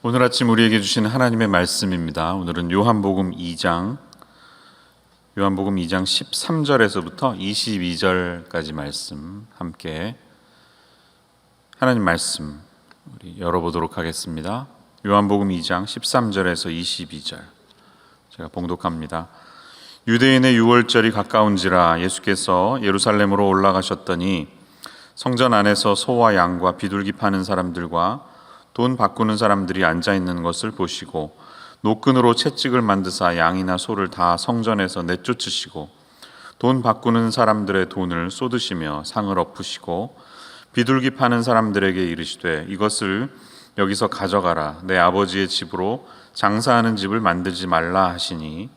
오늘 아침 우리에게 주신 하나님의 말씀입니다. 오늘은 요한복음 2장 13절에서부터 22절까지 말씀 함께 하나님 말씀 우리 열어보도록 하겠습니다. 요한복음 2장 13절에서 22절 제가 봉독합니다. 유대인의 유월절이 가까운지라 예수께서 예루살렘으로 올라가셨더니 성전 안에서 소와 양과 비둘기 파는 사람들과 돈 바꾸는 사람들이 앉아있는 것을 보시고 노끈으로 채찍을 만드사 양이나 소를 다 성전에서 내쫓으시고 돈 바꾸는 사람들의 돈을 쏟으시며 상을 엎으시고 비둘기 파는 사람들에게 이르시되 이것을 여기서 가져가라. 내 아버지의 집으로 장사하는 집을 만들지 말라 하시니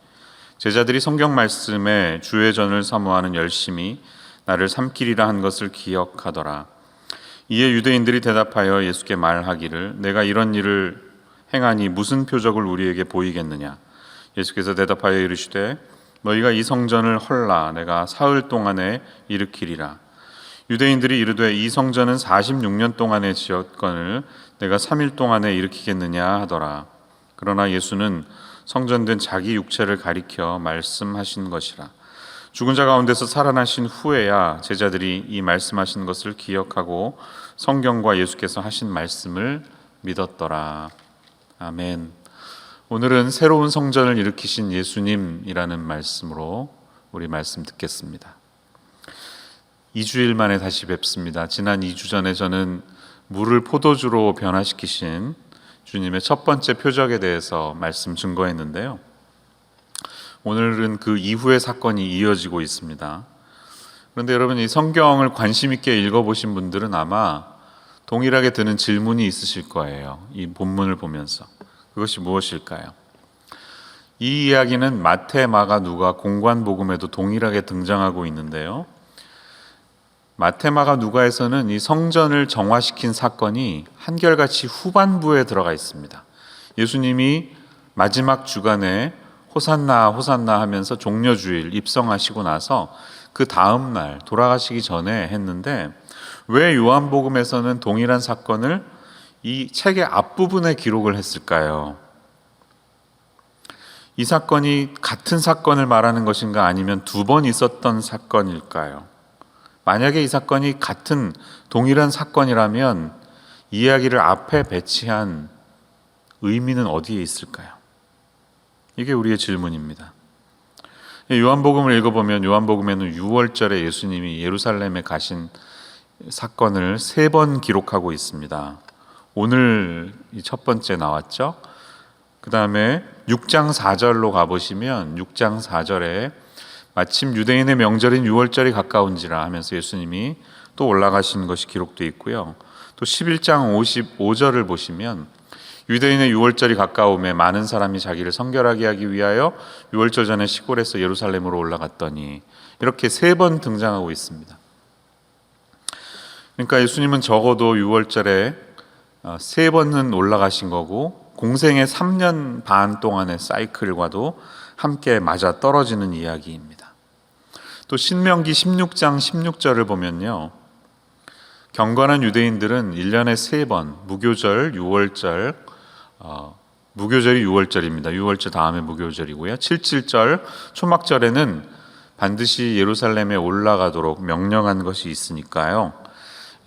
제자들이 성경 말씀에 주의 전을 사모하는 열심히 나를 삼키리라 한 것을 기억하더라. 이에 유대인들이 대답하여 예수께 말하기를 내가 이런 일을 행하니 무슨 표적을 우리에게 보이겠느냐. 예수께서 대답하여 이르시되 너희가 이 성전을 헐라 내가 사흘 동안에 일으키리라. 유대인들이 이르되 이 성전은 46년 동안에 지었거늘 내가 3일 동안에 일으키겠느냐 하더라. 그러나 예수는 성전된 자기 육체를 가리켜 말씀하신 것이라. 죽은 자 가운데서 살아나신 후에야 제자들이 이 말씀하신 것을 기억하고 성경과 예수께서 하신 말씀을 믿었더라. 아멘. 오늘은 새로운 성전을 일으키신 예수님이라는 말씀으로 우리 말씀 듣겠습니다. 2주일 만에 다시 뵙습니다. 지난 2주 전에 저는 물을 포도주로 변화시키신 주님의 첫 번째 표적에 대해서 말씀 증거했는데요. 오늘은 그 이후의 사건이 이어지고 있습니다. 그런데 여러분, 이 성경을 관심 있게 읽어보신 분들은 아마 동일하게 드는 질문이 있으실 거예요. 이 본문을 보면서. 그것이 무엇일까요? 이 이야기는 마태, 마가, 누가, 공관복음에도 동일하게 등장하고 있는데요. 마태, 마가, 누가에서는 이 성전을 정화시킨 사건이 한결같이 후반부에 들어가 있습니다. 예수님이 마지막 주간에 호산나 호산나 하면서 종려주일 입성하시고 나서 그 다음 날 돌아가시기 전에 했는데 왜 요한복음에서는 동일한 사건을 이 책의 앞부분에 기록을 했을까요? 이 사건이 같은 사건을 말하는 것인가 아니면 두 번 있었던 사건일까요? 만약에 이 사건이 같은 동일한 사건이라면 이야기를 앞에 배치한 의미는 어디에 있을까요? 이게 우리의 질문입니다. 요한복음을 읽어보면 요한복음에는 6월절에 예수님이 예루살렘에 가신 사건을 3번 기록하고 있습니다. 오늘 첫 번째 나왔죠. 그 다음에 6장 4절로 가보시면 6장 4절에 마침 유대인의 명절인 6월절이 가까운지라 하면서 예수님이 또 올라가신 것이 기록되어 있고요. 또 11장 55절을 보시면 유대인의 6월절이 가까움에 많은 사람이 자기를 성결하게 하기 위하여 6월절 전에 시골에서 예루살렘으로 올라갔더니 이렇게 3번 등장하고 있습니다. 그러니까 예수님은 적어도 6월절에 3번은 올라가신 거고 공생의 3년 반 동안의 사이클과도 함께 맞아 떨어지는 이야기입니다. 또 신명기 16장 16절을 보면요. 경건한 유대인들은 1년에 3번 무교절, 6월절, 무교절이 6월절입니다. 6월절 다음에 무교절이고요. 77절 초막절에는 반드시 예루살렘에 올라가도록 명령한 것이 있으니까요.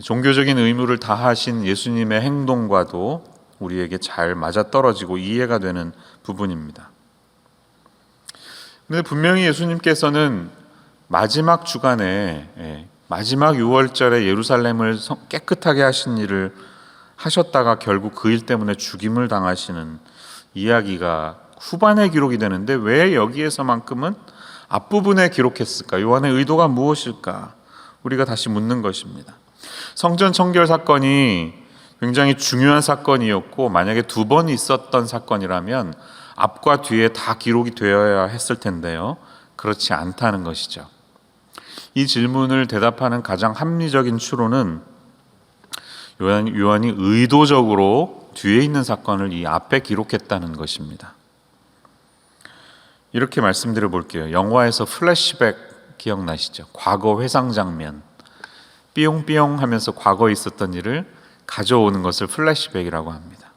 종교적인 의무를 다하신 예수님의 행동과도 우리에게 잘 맞아떨어지고 이해가 되는 부분입니다. 그런데 분명히 예수님께서는 마지막 주간에 마지막 6월절에 예루살렘을 깨끗하게 하신 일을 하셨다가 결국 그 일 때문에 죽임을 당하시는 이야기가 후반에 기록이 되는데 왜 여기에서만큼은 앞부분에 기록했을까? 요한의 의도가 무엇일까? 우리가 다시 묻는 것입니다. 성전 청결 사건이 굉장히 중요한 사건이었고 만약에 2번 있었던 사건이라면 앞과 뒤에 다 기록이 되어야 했을 텐데요. 그렇지 않다는 것이죠. 이 질문을 대답하는 가장 합리적인 추론은 요한이 의도적으로 뒤에 있는 사건을 이 앞에 기록했다는 것입니다. 이렇게 말씀드려 볼게요. 영화에서 플래시백 기억나시죠? 과거 회상 장면. 삐용삐용 하면서 과거에 있었던 일을 가져오는 것을 플래시백이라고 합니다.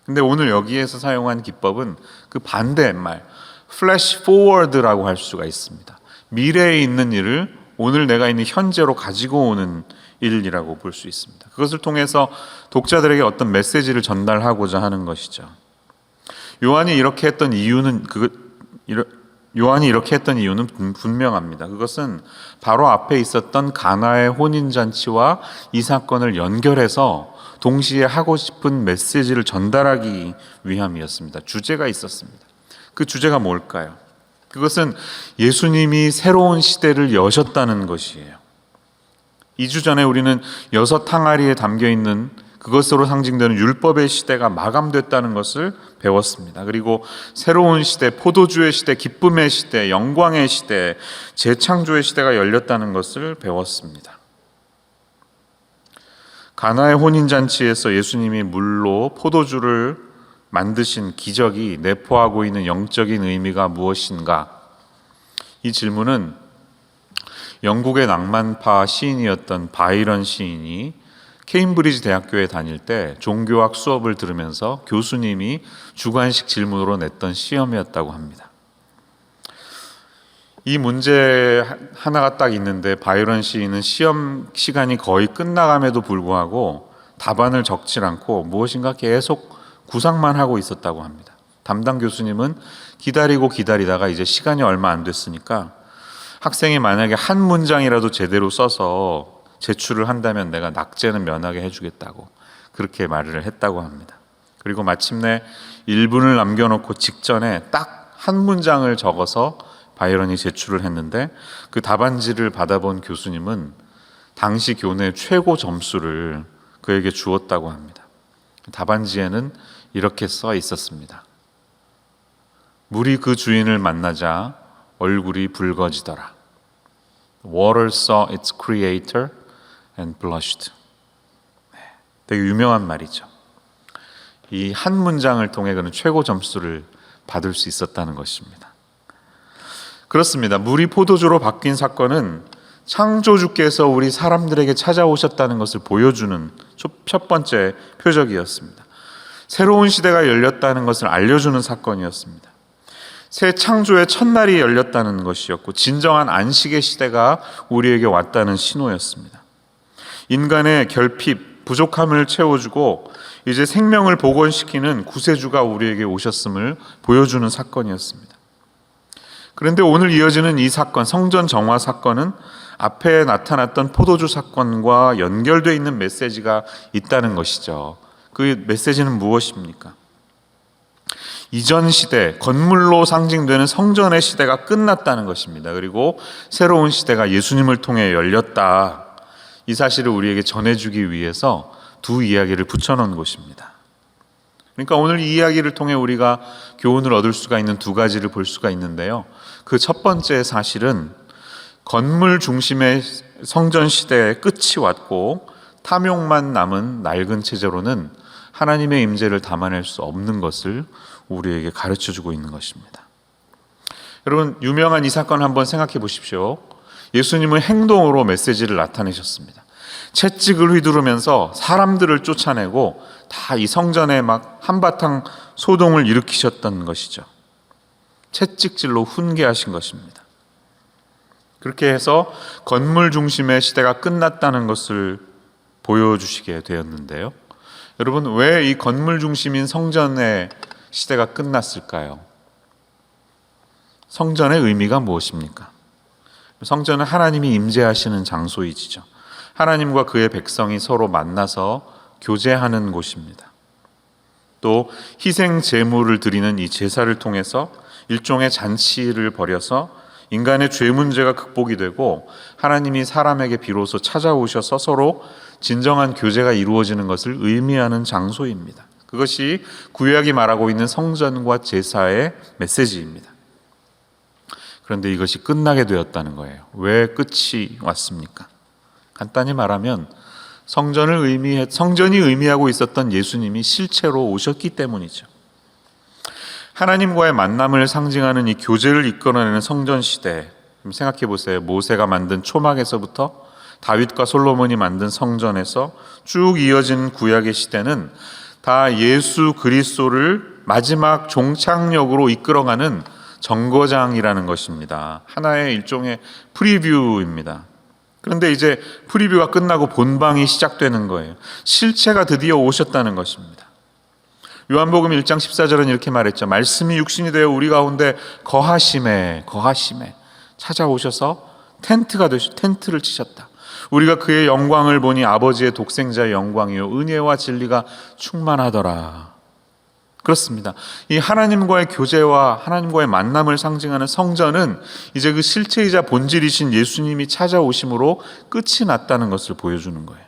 근데 오늘 여기에서 사용한 기법은 그 반대의 말, flash forward라고 할 수가 있습니다. 미래에 있는 일을 오늘 내가 있는 현재로 가지고 오는 일이라고 볼 수 있습니다. 그것을 통해서 독자들에게 어떤 메시지를 전달하고자 하는 것이죠. 요한이 이렇게 했던 이유는 분명합니다. 그것은 바로 앞에 있었던 가나의 혼인잔치와 이 사건을 연결해서 동시에 하고 싶은 메시지를 전달하기 위함이었습니다. 주제가 있었습니다. 그 주제가 뭘까요? 그것은 예수님이 새로운 시대를 여셨다는 것이에요. 2주 전에 우리는 6 항아리에 담겨있는 그것으로 상징되는 율법의 시대가 마감됐다는 것을 배웠습니다. 그리고 새로운 시대, 포도주의 시대, 기쁨의 시대, 영광의 시대, 재창조의 시대가 열렸다는 것을 배웠습니다. 가나의 혼인잔치에서 예수님이 물로 포도주를 만드신 기적이 내포하고 있는 영적인 의미가 무엇인가? 이 질문은 영국의 낭만파 시인이었던 바이런 시인이 케임브리지 대학교에 다닐 때 종교학 수업을 들으면서 교수님이 주관식 질문으로 냈던 시험이었다고 합니다. 이 문제 하나가 딱 있는데 바이런 시인은 시험 시간이 거의 끝나감에도 불구하고 답안을 적지 않고 무엇인가 계속 구상만 하고 있었다고 합니다. 담당 교수님은 기다리다가 이제 시간이 얼마 안 됐으니까 학생이 만약에 한 문장이라도 제대로 써서 제출을 한다면 내가 낙제는 면하게 해주겠다고 그렇게 말을 했다고 합니다. 그리고 마침내 1분을 남겨놓고 직전에 딱 한 문장을 적어서 바이런이 제출을 했는데 그 답안지를 받아본 교수님은 당시 교내 최고 점수를 그에게 주었다고 합니다. 답안지에는 이렇게 써 있었습니다. 물이 그 주인을 만나자 얼굴이 붉어지더라. Water saw its creator and blushed. 되게 유명한 말이죠. 이 한 문장을 통해 그는 최고 점수를 받을 수 있었다는 것입니다. 그렇습니다. 물이 포도주로 바뀐 사건은 창조주께서 우리 사람들에게 찾아오셨다는 것을 보여주는 첫 번째 표적이었습니다. 새로운 시대가 열렸다는 것을 알려주는 사건이었습니다. 새 창조의 첫날이 열렸다는 것이었고 진정한 안식의 시대가 우리에게 왔다는 신호였습니다. 인간의 결핍, 부족함을 채워주고 이제 생명을 복원시키는 구세주가 우리에게 오셨음을 보여주는 사건이었습니다. 그런데 오늘 이어지는 이 사건, 성전 정화 사건은 앞에 나타났던 포도주 사건과 연결되어 있는 메시지가 있다는 것이죠. 그 메시지는 무엇입니까? 이전 시대, 건물로 상징되는 성전의 시대가 끝났다는 것입니다. 그리고 새로운 시대가 예수님을 통해 열렸다. 이 사실을 우리에게 전해주기 위해서 두 이야기를 붙여놓은 것입니다. 그러니까 오늘 이 이야기를 통해 우리가 교훈을 얻을 수가 있는 두 가지를 볼 수가 있는데요. 그 첫 번째 사실은 건물 중심의 성전 시대의 끝이 왔고 탐욕만 남은 낡은 체제로는 하나님의 임재를 담아낼 수 없는 것을 우리에게 가르쳐주고 있는 것입니다. 여러분, 유명한 이 사건 한번 생각해 보십시오. 예수님은 행동으로 메시지를 나타내셨습니다. 채찍을 휘두르면서 사람들을 쫓아내고 다 이 성전에 막 한바탕 소동을 일으키셨던 것이죠. 채찍질로 훈계하신 것입니다. 그렇게 해서 건물 중심의 시대가 끝났다는 것을 보여주시게 되었는데요. 여러분, 왜 이 건물 중심인 성전의 시대가 끝났을까요? 성전의 의미가 무엇입니까? 성전은 하나님이 임재하시는 장소이지요. 하나님과 그의 백성이 서로 만나서 교제하는 곳입니다. 또 희생 제물을 드리는 이 제사를 통해서 일종의 잔치를 벌여서 인간의 죄 문제가 극복이 되고 하나님이 사람에게 비로소 찾아오셔서 서로 진정한 교제가 이루어지는 것을 의미하는 장소입니다. 그것이 구약이 말하고 있는 성전과 제사의 메시지입니다. 그런데 이것이 끝나게 되었다는 거예요. 왜 끝이 왔습니까? 간단히 말하면 성전이 의미하고 있었던 예수님이 실체로 오셨기 때문이죠. 하나님과의 만남을 상징하는 이 교제를 이끌어내는 성전 시대, 생각해 보세요. 모세가 만든 초막에서부터 다윗과 솔로몬이 만든 성전에서 쭉 이어진 구약의 시대는 다 예수 그리스도를 마지막 종착역으로 이끌어가는 정거장이라는 것입니다. 하나의 일종의 프리뷰입니다. 그런데 이제 프리뷰가 끝나고 본방이 시작되는 거예요. 실체가 드디어 오셨다는 것입니다. 요한복음 1장 14절은 이렇게 말했죠. 말씀이 육신이 되어 우리 가운데 거하심에 찾아오셔서 텐트를 치셨다. 우리가 그의 영광을 보니 아버지의 독생자의 영광이요 은혜와 진리가 충만하더라. 그렇습니다. 이 하나님과의 교제와 하나님과의 만남을 상징하는 성전은 이제 그 실체이자 본질이신 예수님이 찾아오심으로 끝이 났다는 것을 보여주는 거예요.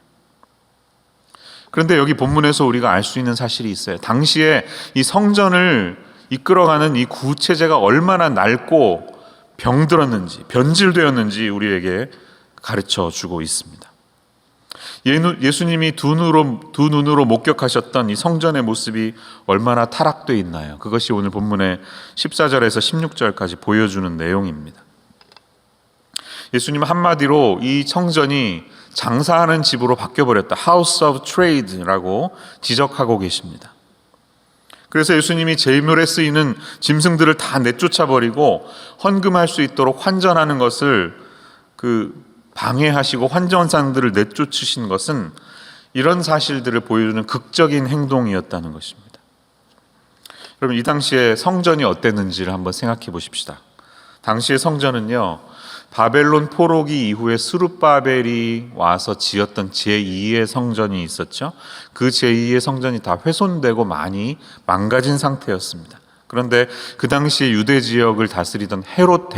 그런데 여기 본문에서 우리가 알 수 있는 사실이 있어요. 당시에 이 성전을 이끌어가는 이 구체제가 얼마나 낡고 병들었는지, 변질되었는지 우리에게 가르쳐 주고 있습니다. 예수님이 두 눈으로 목격하셨던 이 성전의 모습이 얼마나 타락되어 있나요? 그것이 오늘 본문의 14절에서 16절까지 보여주는 내용입니다. 예수님은 한마디로 이 성전이 장사하는 집으로 바뀌어버렸다. House of Trade라고 지적하고 계십니다. 그래서 예수님이 제물에 쓰이는 짐승들을 다 내쫓아버리고 헌금할 수 있도록 환전하는 것을 방해하시고 환전상들을 내쫓으신 것은 이런 사실들을 보여주는 극적인 행동이었다는 것입니다. 여러분, 이 당시에 성전이 어땠는지를 한번 생각해 보십시다. 당시의 성전은요, 바벨론 포로기 이후에 스룹바벨이 와서 지었던 제2의 성전이 있었죠. 그 제2의 성전이 다 훼손되고 많이 망가진 상태였습니다. 그런데 그 당시에 유대 지역을 다스리던 헤롯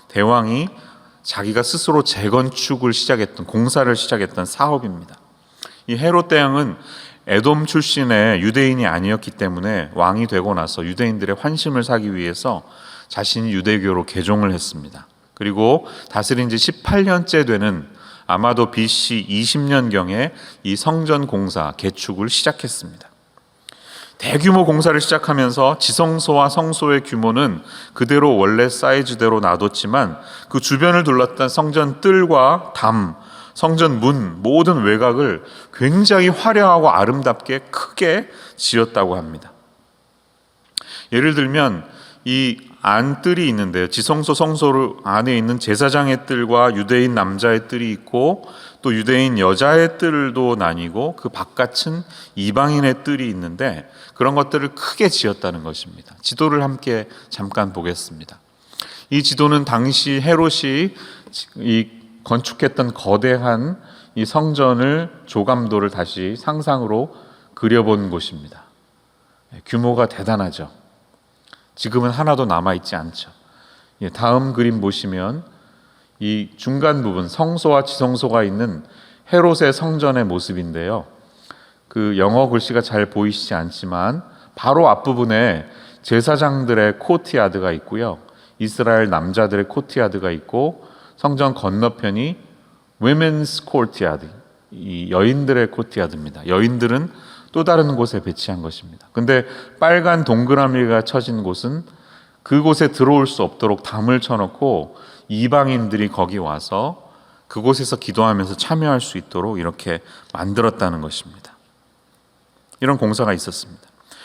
대왕이 자기가 스스로 재건축을 공사를 시작했던 사업입니다. 이 헤롯 대왕은 에돔 출신의 유대인이 아니었기 때문에 왕이 되고 나서 유대인들의 환심을 사기 위해서 자신이 유대교로 개종을 했습니다. 그리고 다스린 지 18년째 되는 아마도 BC 20년경에 이 성전 공사, 개축을 시작했습니다. 대규모 공사를 시작하면서 지성소와 성소의 규모는 그대로 원래 사이즈대로 놔뒀지만 그 주변을 둘렀던 성전 뜰과 담, 성전 문 모든 외곽을 굉장히 화려하고 아름답게 크게 지었다고 합니다. 예를 들면 이 안뜰이 있는데요. 지성소 성소 안에 있는 제사장의 뜰과 유대인 남자의 뜰이 있고 또 유대인 여자의 뜰도 나뉘고 그 바깥은 이방인의 뜰이 있는데 그런 것들을 크게 지었다는 것입니다. 지도를 함께 잠깐 보겠습니다. 이 지도는 당시 헤롯이 이 건축했던 거대한 이 성전을 조감도를 다시 상상으로 그려본 곳입니다. 규모가 대단하죠. 지금은 하나도 남아있지 않죠. 다음 그림 보시면 이 중간 부분 성소와 지성소가 있는 헤롯의 성전의 모습인데요. 그 영어 글씨가 잘 보이시지 않지만 바로 앞부분에 제사장들의 코트야드가 있고요. 이스라엘 남자들의 코트야드가 있고 성전 건너편이 Women's Courtyard, 이 여인들의 코트야드입니다. 여인들은 또 다른 곳에 배치한 것입니다. 근데 빨간 동그라미가 쳐진 곳은 그곳에 들어올 수 없도록 담을 쳐놓고 이방인들이 거기 와서 그곳에서 기도하면서 참여할 수 있도록 이렇게 만들었다는 것입니다. 이런 공사가 있었습니다.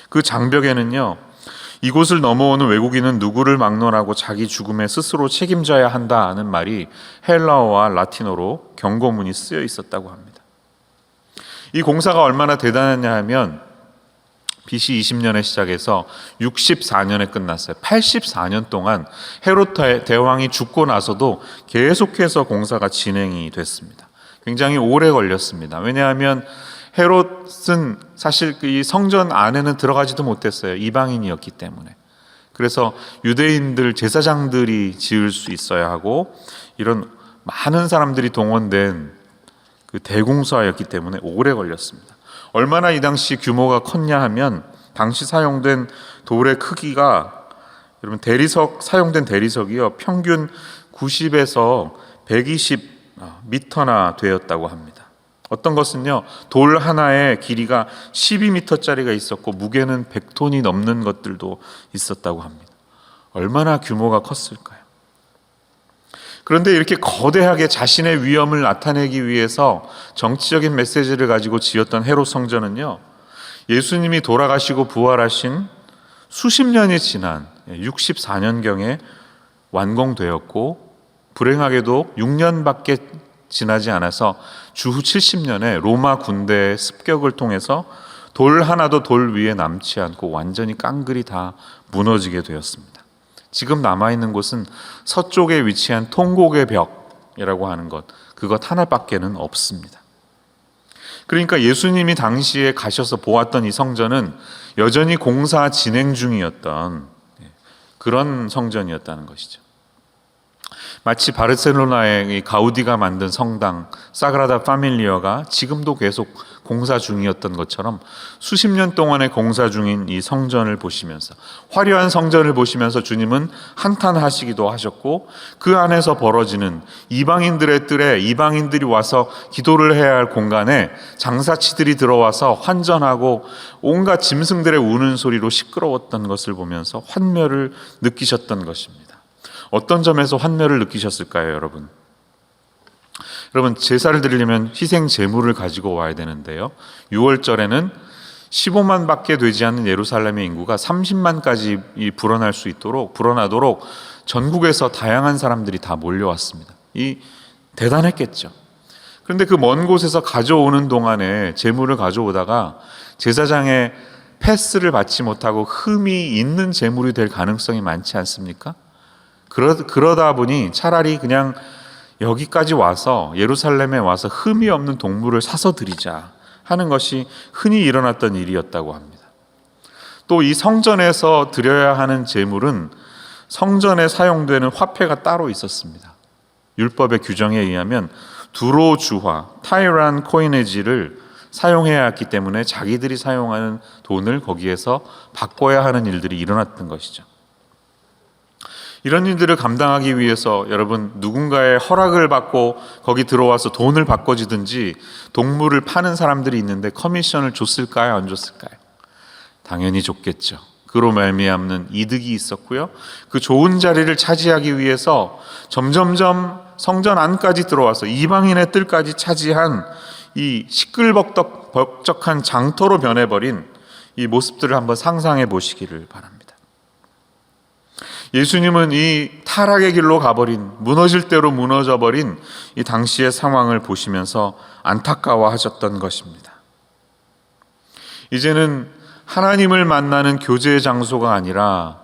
그 장벽에는요, 이곳을 넘어오는 외국인은 누구를 막론하고 자기 죽음에 스스로 책임져야 한다는 말이 헬라어와 라틴어로 경고문이 쓰여 있었다고 합니다. 이 공사가 얼마나 대단했냐 하면 BC 20년에 시작해서 64년에 끝났어요. 84년 동안 헤롯 대왕이 죽고 나서도 계속해서 공사가 진행이 됐습니다. 굉장히 오래 걸렸습니다. 왜냐하면 헤롯은 사실 이 성전 안에는 들어가지도 못했어요. 이방인이었기 때문에. 그래서 유대인들 제사장들이 지을 수 있어야 하고 이런 많은 사람들이 동원된 그 대공사였기 때문에 오래 걸렸습니다. 얼마나 이 당시 규모가 컸냐 하면 당시 사용된 돌의 크기가 여러분 사용된 대리석이요 평균 90에서 120m나 되었다고 합니다. 어떤 것은요 돌 하나의 길이가 12m짜리가 있었고 무게는 100톤이 넘는 것들도 있었다고 합니다. 얼마나 규모가 컸을까요? 그런데 이렇게 거대하게 자신의 위엄을 나타내기 위해서 정치적인 메시지를 가지고 지었던 헤롯 성전은요, 예수님이 돌아가시고 부활하신 수십 년이 지난 64년경에 완공되었고, 불행하게도 6년밖에 지나지 않아서 주후 70년에 로마 군대의 습격을 통해서 돌 하나도 돌 위에 남지 않고 완전히 깡그리 다 무너지게 되었습니다. 지금 남아있는 곳은 서쪽에 위치한 통곡의 벽이라고 하는 그것 하나밖에는 없습니다. 그러니까 예수님이 당시에 가셔서 보았던 이 성전은 여전히 공사 진행 중이었던 그런 성전이었다는 것이죠. 마치 바르셀로나의 가우디가 만든 성당 사그라다 파밀리아가 지금도 계속 공사 중이었던 것처럼 수십 년 동안의 공사 중인 이 성전을 보시면서, 화려한 성전을 보시면서 주님은 한탄하시기도 하셨고, 그 안에서 벌어지는 이방인들의 뜰에 이방인들이 와서 기도를 해야 할 공간에 장사치들이 들어와서 환전하고 온갖 짐승들의 우는 소리로 시끄러웠던 것을 보면서 환멸을 느끼셨던 것입니다. 어떤 점에서 환멸을 느끼셨을까요, 여러분? 여러분, 제사를 드리려면 희생 제물을 가지고 와야 되는데요, 6월절에는 15만 밖에 되지 않는 예루살렘의 인구가 30만까지 불어나도록 전국에서 다양한 사람들이 다 몰려왔습니다. 대단했겠죠. 그런데 그 먼 곳에서 가져오는 동안에 제물을 가져오다가 제사장의 패스를 받지 못하고 흠이 있는 제물이 될 가능성이 많지 않습니까? 그러다 보니 차라리 그냥 여기까지 와서, 예루살렘에 와서 흠이 없는 동물을 사서 드리자 하는 것이 흔히 일어났던 일이었다고 합니다. 또 이 성전에서 드려야 하는 제물은 성전에 사용되는 화폐가 따로 있었습니다. 율법의 규정에 의하면 두로 주화, 타이란 코이네지를 사용해야 했기 때문에 자기들이 사용하는 돈을 거기에서 바꿔야 하는 일들이 일어났던 것이죠. 이런 일들을 감당하기 위해서 여러분, 누군가의 허락을 받고 거기 들어와서 돈을 바꿔주든지 동물을 파는 사람들이 있는데 커미션을 줬을까요? 안 줬을까요? 당연히 줬겠죠. 그로 말미암는 이득이 있었고요, 그 좋은 자리를 차지하기 위해서 점점점 성전 안까지 들어와서 이방인의 뜰까지 차지한 이 시끌벅적한 장터로 변해버린 이 모습들을 한번 상상해 보시기를 바랍니다. 예수님은 이 타락의 길로 가버린, 무너질 대로 무너져버린 이 당시의 상황을 보시면서 안타까워하셨던 것입니다. 이제는 하나님을 만나는 교제의 장소가 아니라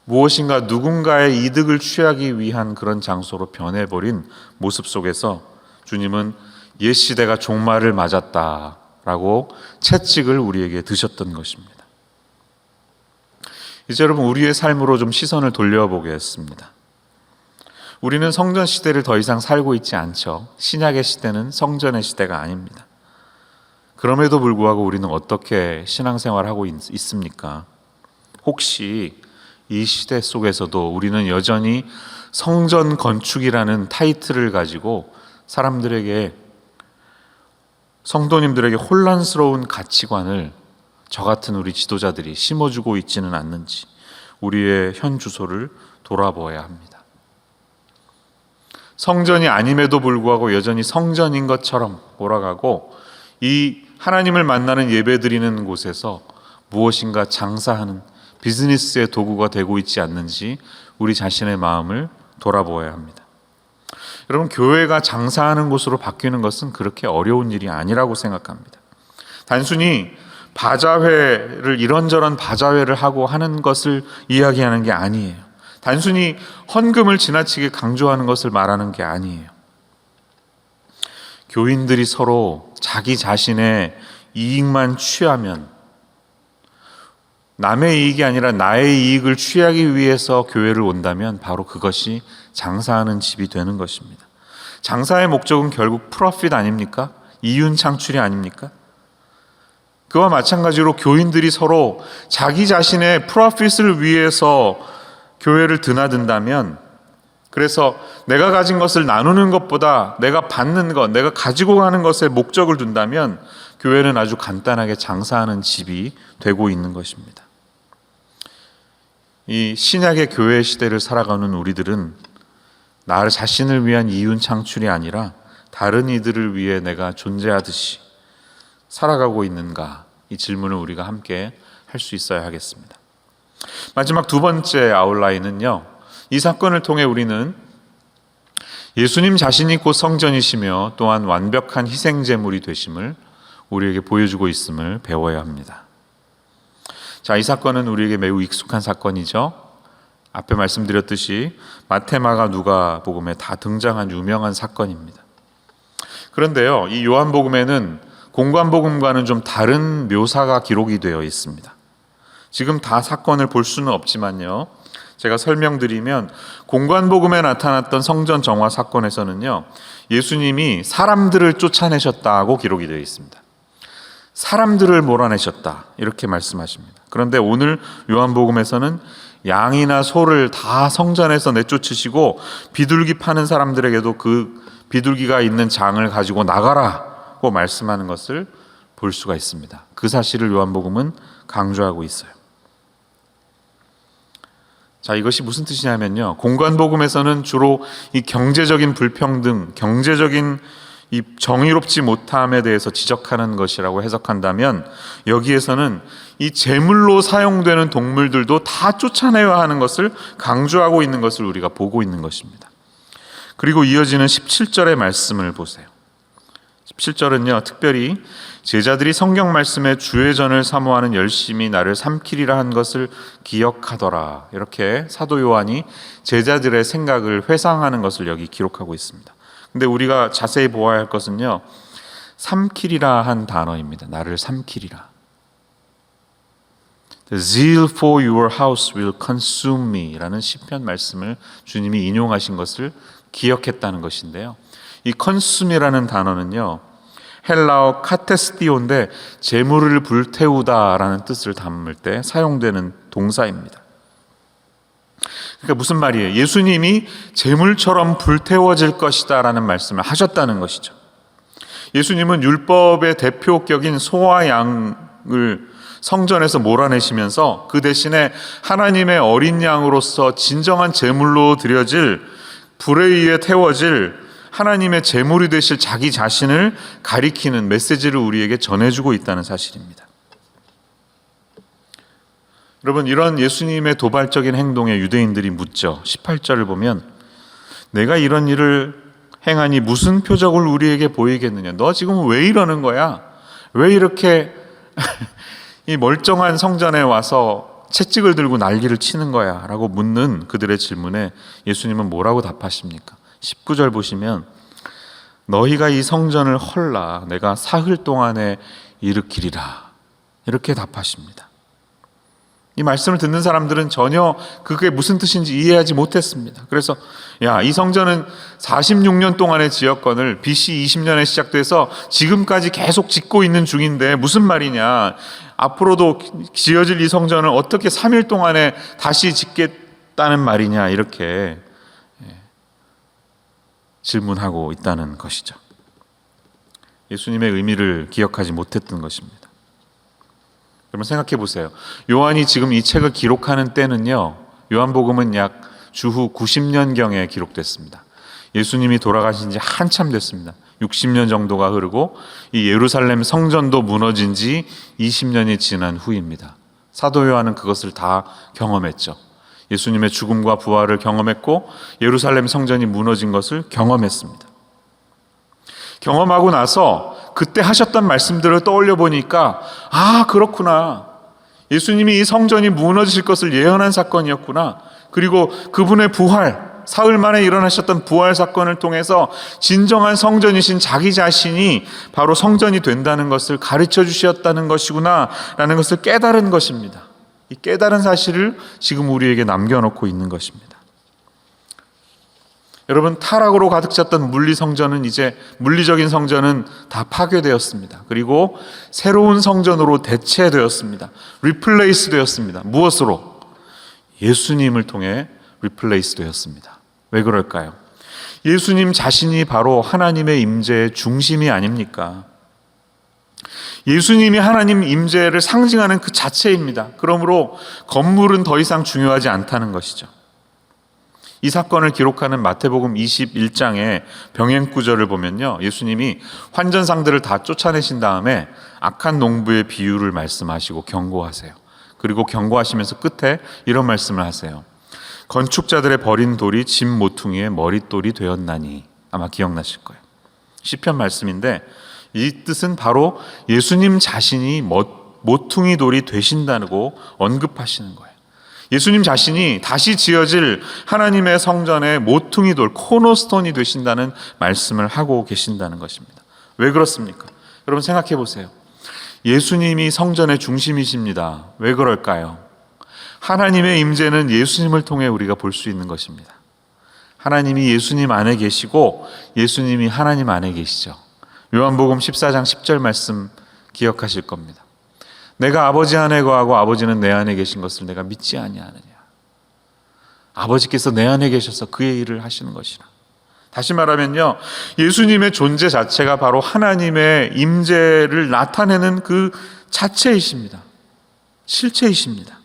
무엇인가 누군가의 이득을 취하기 위한 그런 장소로 변해버린 모습 속에서 주님은 옛 시대가 종말을 맞았다라고 채찍을 우리에게 드셨던 것입니다. 이제 여러분, 우리의 삶으로 좀 시선을 돌려보겠습니다. 우리는 성전 시대를 더 이상 살고 있지 않죠. 신약의 시대는 성전의 시대가 아닙니다. 그럼에도 불구하고 우리는 어떻게 신앙생활을 하고 있습니까? 혹시 이 시대 속에서도 우리는 여전히 성전 건축이라는 타이틀을 가지고 사람들에게, 성도님들에게 혼란스러운 가치관을 저 같은 우리 지도자들이 심어주고 있지는 않는지 우리의 현 주소를 돌아보아야 합니다. 성전이 아님에도 불구하고 여전히 성전인 것처럼 몰아가고, 이 하나님을 만나는 예배 드리는 곳에서 무엇인가 장사하는 비즈니스의 도구가 되고 있지 않는지 우리 자신의 마음을 돌아보아야 합니다. 여러분, 교회가 장사하는 곳으로 바뀌는 것은 그렇게 어려운 일이 아니라고 생각합니다. 단순히 바자회를, 이런저런 바자회를 하고 하는 것을 이야기하는 게 아니에요. 단순히 헌금을 지나치게 강조하는 것을 말하는 게 아니에요. 교인들이 서로 자기 자신의 이익만 취하면, 남의 이익이 아니라 나의 이익을 취하기 위해서 교회를 온다면 바로 그것이 장사하는 집이 되는 것입니다. 장사의 목적은 결국 프로핏 아닙니까? 이윤 창출이 아닙니까? 그와 마찬가지로 교인들이 서로 자기 자신의 프로핏을 위해서 교회를 드나든다면, 그래서 내가 가진 것을 나누는 것보다 내가 받는 것, 내가 가지고 가는 것에 목적을 둔다면 교회는 아주 간단하게 장사하는 집이 되고 있는 것입니다. 이 신약의 교회 시대를 살아가는 우리들은 나 자신을 위한 이윤 창출이 아니라 다른 이들을 위해 내가 존재하듯이 살아가고 있는가, 이 질문을 우리가 함께 할 수 있어야 하겠습니다. 마지막 두 번째 아웃라인은요, 이 사건을 통해 우리는 예수님 자신이 곧 성전이시며 또한 완벽한 희생제물이 되심을 우리에게 보여주고 있음을 배워야 합니다. 자, 이 사건은 우리에게 매우 익숙한 사건이죠. 앞에 말씀드렸듯이 마태, 마가, 누가복음에 다 등장한 유명한 사건입니다. 그런데요, 이 요한복음에는 공관복음과는 좀 다른 묘사가 기록이 되어 있습니다. 지금 다 사건을 볼 수는 없지만요, 제가 설명드리면 공관복음에 나타났던 성전 정화 사건에서는요, 예수님이 사람들을 쫓아내셨다고 기록이 되어 있습니다. 사람들을 몰아내셨다 이렇게 말씀하십니다. 그런데 오늘 요한복음에서는 양이나 소를 다 성전에서 내쫓으시고 비둘기 파는 사람들에게도 그 비둘기가 있는 장을 가지고 나가라고 말씀하는 것을 볼 수가 있습니다. 그 사실을 요한복음은 강조하고 있어요. 자, 이것이 무슨 뜻이냐면요, 공관복음에서는 주로 이 경제적인 불평등, 경제적인 이 정의롭지 못함에 대해서 지적하는 것이라고 해석한다면, 여기에서는 이 제물로 사용되는 동물들도 다 쫓아내야 하는 것을 강조하고 있는 것을 우리가 보고 있는 것입니다. 그리고 이어지는 17절의 말씀을 보세요. 17절은요, 특별히 제자들이 성경 말씀에 주의 전을 사모하는 열심히 나를 삼키리라 한 것을 기억하더라, 이렇게 사도 요한이 제자들의 생각을 회상하는 것을 여기 기록하고 있습니다. 근데 우리가 자세히 보아야 할 것은요, 삼키리라 한 단어입니다. 나를 삼키리라. The zeal for your house will consume me 라는 시편 말씀을 주님이 인용하신 것을 기억했다는 것인데요, 이 consume이라는 단어는요, 헬라어 카테스티오인데 재물을 불태우다라는 뜻을 담을 때 사용되는 동사입니다. 그러니까 무슨 말이에요? 예수님이 재물처럼 불태워질 것이다 라는 말씀을 하셨다는 것이죠. 예수님은 율법의 대표격인 소와 양을 성전에서 몰아내시면서 그 대신에 하나님의 어린 양으로서 진정한 제물로 드려질, 불에 의해 태워질 하나님의 제물이 되실 자기 자신을 가리키는 메시지를 우리에게 전해주고 있다는 사실입니다. 여러분, 이런 예수님의 도발적인 행동에 유대인들이 묻죠. 18절을 보면 내가 이런 일을 행하니 무슨 표적을 우리에게 보이겠느냐? 너 지금 왜 이러는 거야? 왜 이렇게 이 멀쩡한 성전에 와서 채찍을 들고 난리를 치는 거야? 라고 묻는 그들의 질문에 예수님은 뭐라고 답하십니까? 19절 보시면 너희가 이 성전을 헐라 내가 사흘 동안에 일으키리라, 이렇게 답하십니다. 이 말씀을 듣는 사람들은 전혀 그게 무슨 뜻인지 이해하지 못했습니다. 그래서 이 성전은 46년 동안의 지역권을 BC 20년에 시작돼서 지금까지 계속 짓고 있는 중인데 무슨 말이냐, 앞으로도 지어질 이 성전을 어떻게 3일 동안에 다시 짓겠다는 말이냐, 이렇게 질문하고 있다는 것이죠. 예수님의 의미를 기억하지 못했던 것입니다. 여러분 생각해 보세요. 요한이 지금 이 책을 기록하는 때는요, 요한복음은 약 주후 90년경에 기록됐습니다. 예수님이 돌아가신 지 한참 됐습니다. 60년 정도가 흐르고 이 예루살렘 성전도 무너진 지 20년이 지난 후입니다. 사도 요한은 그것을 다 경험했죠. 예수님의 죽음과 부활을 경험했고 예루살렘 성전이 무너진 것을 경험했습니다. 경험하고 나서 그때 하셨던 말씀들을 떠올려 보니까 그렇구나, 예수님이 이 성전이 무너질 것을 예언한 사건이었구나. 그리고 그분의 부활, 사흘 만에 일어나셨던 부활 사건을 통해서 진정한 성전이신 자기 자신이 바로 성전이 된다는 것을 가르쳐 주셨다는 것이구나 라는 것을 깨달은 것입니다. 이 깨달은 사실을 지금 우리에게 남겨놓고 있는 것입니다. 여러분, 타락으로 가득 찼던 물리적인 성전은 다 파괴되었습니다. 그리고 새로운 성전으로 대체되었습니다. 리플레이스 되었습니다. 무엇으로? 예수님을 통해 리플레이스 되었습니다. 왜 그럴까요? 예수님 자신이 바로 하나님의 임재의 중심이 아닙니까? 예수님이 하나님 임재를 상징하는 그 자체입니다. 그러므로 건물은 더 이상 중요하지 않다는 것이죠. 이 사건을 기록하는 마태복음 21장의 병행 구절을 보면요, 예수님이 환전상들을 다 쫓아내신 다음에 악한 농부의 비유를 말씀하시고 경고하세요. 그리고 경고하시면서 끝에 이런 말씀을 하세요. 건축자들의 버린 돌이 집 모퉁이의 머릿돌이 되었나니. 아마 기억나실 거예요. 시편 말씀인데 이 뜻은 바로 예수님 자신이 모퉁이 돌이 되신다고 언급하시는 거예요. 예수님 자신이 다시 지어질 하나님의 성전의 모퉁이 돌, 코너스톤이 되신다는 말씀을 하고 계신다는 것입니다. 왜 그렇습니까? 여러분 생각해 보세요. 예수님이 성전의 중심이십니다. 왜 그럴까요? 하나님의 임재는 예수님을 통해 우리가 볼 수 있는 것입니다. 하나님이 예수님 안에 계시고 예수님이 하나님 안에 계시죠. 요한복음 14장 10절 말씀 기억하실 겁니다. 내가 아버지 안에 거하고 아버지는 내 안에 계신 것을 내가 믿지 아니하느냐. 아버지께서 내 안에 계셔서 그의 일을 하시는 것이라. 다시 말하면요, 예수님의 존재 자체가 바로 하나님의 임재를 나타내는 그 자체이십니다. 실체이십니다.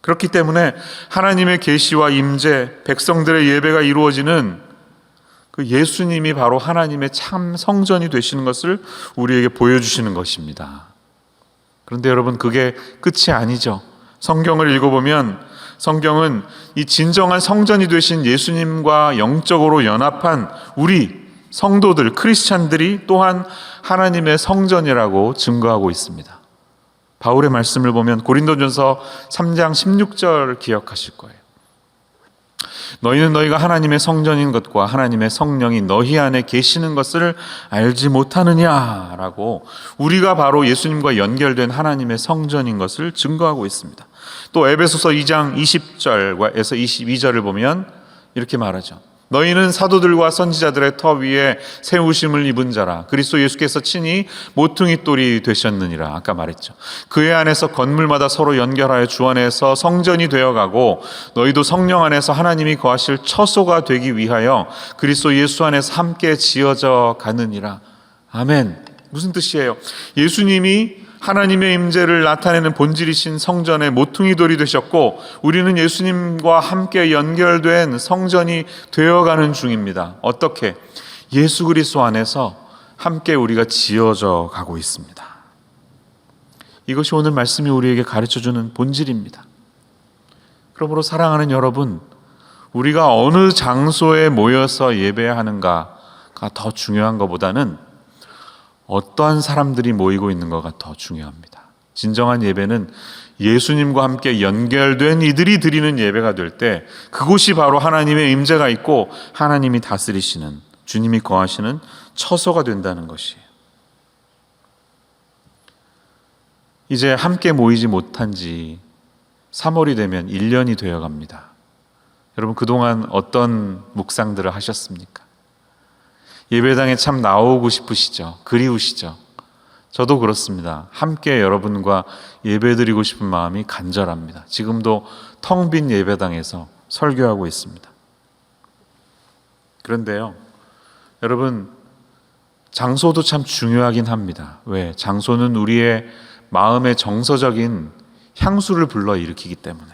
그렇기 때문에 하나님의 계시와 임재, 백성들의 예배가 이루어지는 그 예수님이 바로 하나님의 참 성전이 되시는 것을 우리에게 보여주시는 것입니다. 그런데 여러분, 그게 끝이 아니죠. 성경을 읽어보면 성경은 이 진정한 성전이 되신 예수님과 영적으로 연합한 우리 성도들, 크리스찬들이 또한 하나님의 성전이라고 증거하고 있습니다. 바울의 말씀을 보면 고린도전서 3장 16절 기억하실 거예요. 너희는 너희가 하나님의 성전인 것과 하나님의 성령이 너희 안에 계시는 것을 알지 못하느냐라고, 우리가 바로 예수님과 연결된 하나님의 성전인 것을 증거하고 있습니다. 또 에베소서 2장 20절에서 22절을 보면 이렇게 말하죠. 너희는 사도들과 선지자들의 터 위에 세우심을 입은 자라. 그리스도 예수께서 친히 모퉁이 돌이 되셨느니라. 아까 말했죠. 그의 안에서 건물마다 서로 연결하여 주 안에서 성전이 되어가고 너희도 성령 안에서 하나님이 거하실 처소가 되기 위하여 그리스도 예수 안에서 함께 지어져 가느니라. 아멘. 무슨 뜻이에요? 예수님이 하나님의 임재를 나타내는 본질이신 성전의 모퉁이 돌이 되셨고 우리는 예수님과 함께 연결된 성전이 되어가는 중입니다. 어떻게? 예수 그리스도 안에서 함께 우리가 지어져 가고 있습니다. 이것이 오늘 말씀이 우리에게 가르쳐주는 본질입니다. 그러므로 사랑하는 여러분, 우리가 어느 장소에 모여서 예배하는가가 더 중요한 것보다는 어떠한 사람들이 모이고 있는 것가 더 중요합니다. 진정한 예배는 예수님과 함께 연결된 이들이 드리는 예배가 될 때 그곳이 바로 하나님의 임재가 있고 하나님이 다스리시는, 주님이 거하시는 처소가 된다는 것이에요. 이제 함께 모이지 못한 지 3월이 되면 1년이 되어 갑니다. 여러분, 그동안 어떤 묵상들을 하셨습니까? 예배당에 참 나오고 싶으시죠? 그리우시죠? 저도 그렇습니다. 함께 여러분과 예배드리고 싶은 마음이 간절합니다. 지금도 텅 빈 예배당에서 설교하고 있습니다. 그런데요, 여러분, 장소도 참 중요하긴 합니다. 왜? 장소는 우리의 마음의 정서적인 향수를 불러일으키기 때문에.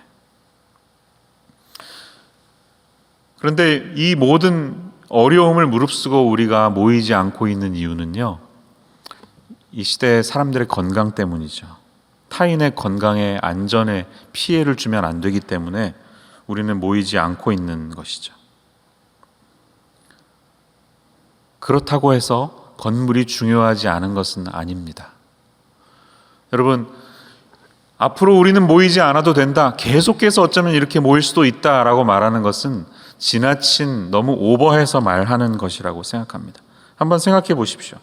그런데 이 모든 어려움을 무릅쓰고 우리가 모이지 않고 있는 이유는요, 이 시대의 사람들의 건강 때문이죠. 타인의 건강에, 안전에 피해를 주면 안 되기 때문에 우리는 모이지 않고 있는 것이죠. 그렇다고 해서 건물이 중요하지 않은 것은 아닙니다. 여러분, 앞으로 우리는 모이지 않아도 된다, 계속해서 어쩌면 이렇게 모일 수도 있다라고 말하는 것은 지나친, 너무 오버해서 말하는 것이라고 생각합니다. 한번 생각해 보십시오.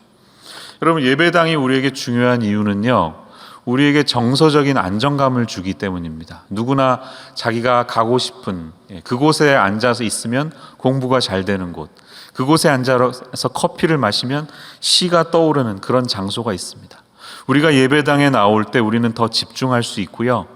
여러분, 예배당이 우리에게 중요한 이유는요, 우리에게 정서적인 안정감을 주기 때문입니다. 누구나 자기가 가고 싶은 그곳에 앉아서 있으면 공부가 잘 되는 곳, 그곳에 앉아서 커피를 마시면 시가 떠오르는 그런 장소가 있습니다. 우리가 예배당에 나올 때 우리는 더 집중할 수 있고요,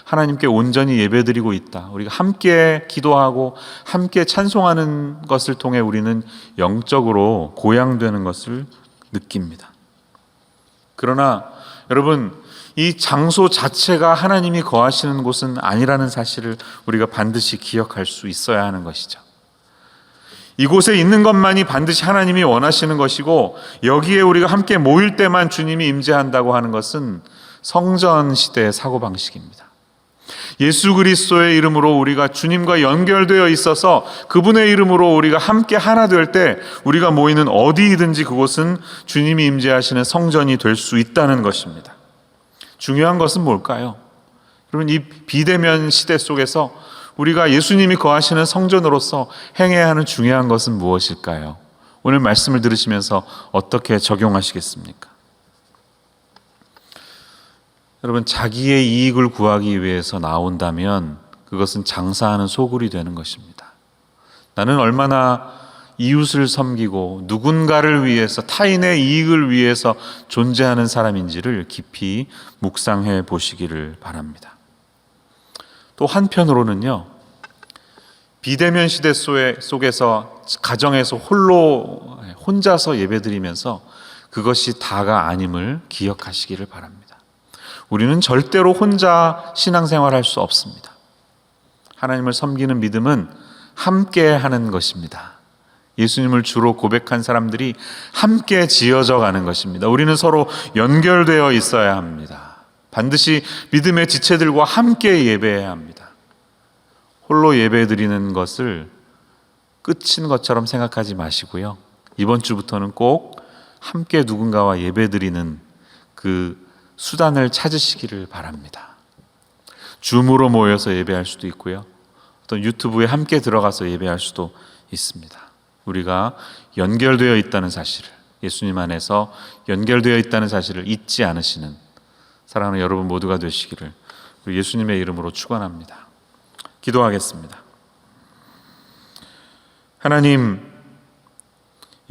하나님께 온전히 예배드리고 있다, 우리가 함께 기도하고 함께 찬송하는 것을 통해 우리는 영적으로 고양되는 것을 느낍니다. 그러나 여러분, 이 장소 자체가 하나님이 거하시는 곳은 아니라는 사실을 우리가 반드시 기억할 수 있어야 하는 것이죠. 이곳에 있는 것만이 반드시 하나님이 원하시는 것이고, 여기에 우리가 함께 모일 때만 주님이 임재한다고 하는 것은 성전 시대의 사고방식입니다. 예수 그리스도의 이름으로 우리가 주님과 연결되어 있어서 그분의 이름으로 우리가 함께 하나 될 때 우리가 모이는 어디이든지 그곳은 주님이 임재하시는 성전이 될 수 있다는 것입니다. 중요한 것은 뭘까요? 여러분, 이 비대면 시대 속에서 우리가 예수님이 거하시는 성전으로서 행해야 하는 중요한 것은 무엇일까요? 오늘 말씀을 들으시면서 어떻게 적용하시겠습니까? 여러분, 자기의 이익을 구하기 위해서 나온다면 그것은 장사하는 소굴이 되는 것입니다. 나는 얼마나 이웃을 섬기고 누군가를 위해서, 타인의 이익을 위해서 존재하는 사람인지를 깊이 묵상해 보시기를 바랍니다. 또 한편으로는요, 비대면 시대 속에서 가정에서 혼자서 예배드리면서 그것이 다가 아님을 기억하시기를 바랍니다. 우리는 절대로 혼자 신앙생활할 수 없습니다. 하나님을 섬기는 믿음은 함께 하는 것입니다. 예수님을 주로 고백한 사람들이 함께 지어져 가는 것입니다. 우리는 서로 연결되어 있어야 합니다. 반드시 믿음의 지체들과 함께 예배해야 합니다. 홀로 예배드리는 것을 끝인 것처럼 생각하지 마시고요, 이번 주부터는 꼭 함께 누군가와 예배드리는 그 수단을 찾으시기를 바랍니다. 줌으로 모여서 예배할 수도 있고요, 또 유튜브에 함께 들어가서 예배할 수도 있습니다. 우리가 연결되어 있다는 사실을, 예수님 안에서 연결되어 있다는 사실을 잊지 않으시는 사랑하는 여러분 모두가 되시기를 예수님의 이름으로 축원합니다. 기도하겠습니다. 하나님,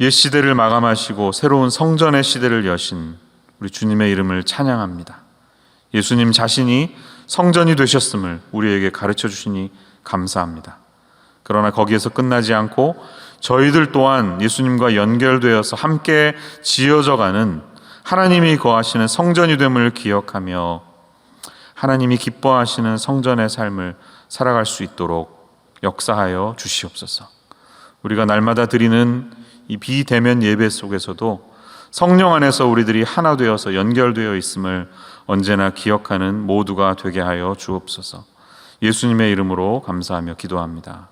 옛 시대를 마감하시고 새로운 성전의 시대를 여신 우리 주님의 이름을 찬양합니다. 예수님 자신이 성전이 되셨음을 우리에게 가르쳐 주시니 감사합니다. 그러나 거기에서 끝나지 않고 저희들 또한 예수님과 연결되어서 함께 지어져가는 하나님이 거하시는 성전이 됨을 기억하며 하나님이 기뻐하시는 성전의 삶을 살아갈 수 있도록 역사하여 주시옵소서. 우리가 날마다 드리는 이 비대면 예배 속에서도 성령 안에서 우리들이 하나 되어서 연결되어 있음을 언제나 기억하는 모두가 되게 하여 주옵소서. 예수님의 이름으로 감사하며 기도합니다.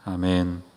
아멘.